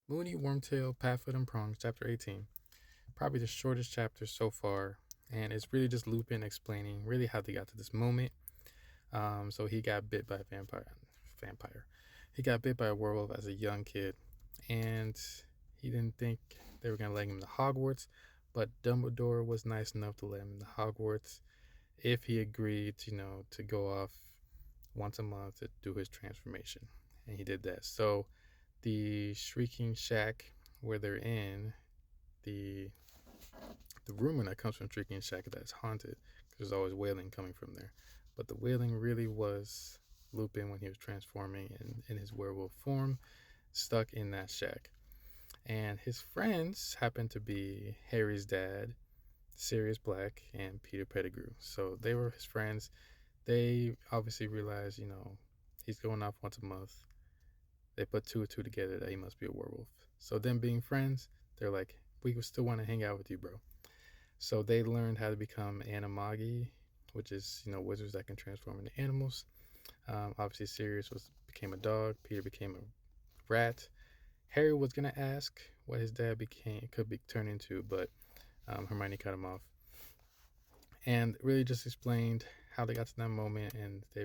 Mooney Wormtail, Padfoot and Prongs, Chapter 18. Probably the shortest chapter so far, and it's really just Lupin explaining really how they got to this moment. So he got bit by a vampire. He got bit by a werewolf as a young kid, and he didn't think they were gonna let him to Hogwarts, but Dumbledore was nice enough to let him to Hogwarts if he agreed, to go off once a month to do his transformation, and he did that. So the Shrieking Shack where they're in, the the rumor that comes from Shrieking Shack is that it's haunted because there's always wailing coming from there. But the wailing really was Lupin when he was transforming in his werewolf form, stuck in that shack. And his friends happen to be Harry's dad, Sirius Black, and Peter Pettigrew. So they were his friends. They obviously realized, he's going off once a month. They put two and two together that he must be a werewolf. So them being friends, they're like, we still want to hang out with you, bro. So they learned how to become Animagi, which is wizards that can transform into animals. Obviously, Sirius became a dog. Peter became a rat. Harry was gonna ask what his dad could be turned into, but Hermione cut him off, and really just explained how they got to that moment, and they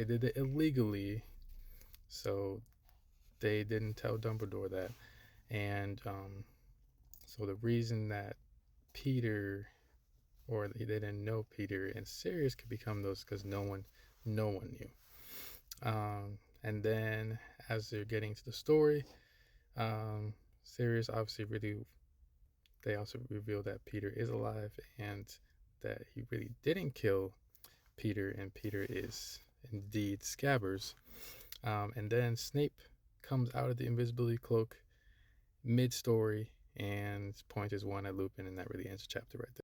did it illegally, so they didn't tell Dumbledore that, and so the reason that Peter or they didn't know Peter and Sirius could become those because no one knew. And then as they're getting to the story, Sirius obviously they also reveal that Peter is alive and that he really didn't kill Peter, and Peter is indeed Scabbers. And then Snape comes out of the invisibility cloak mid-story and points his one at Lupin, and that really ends the chapter right there.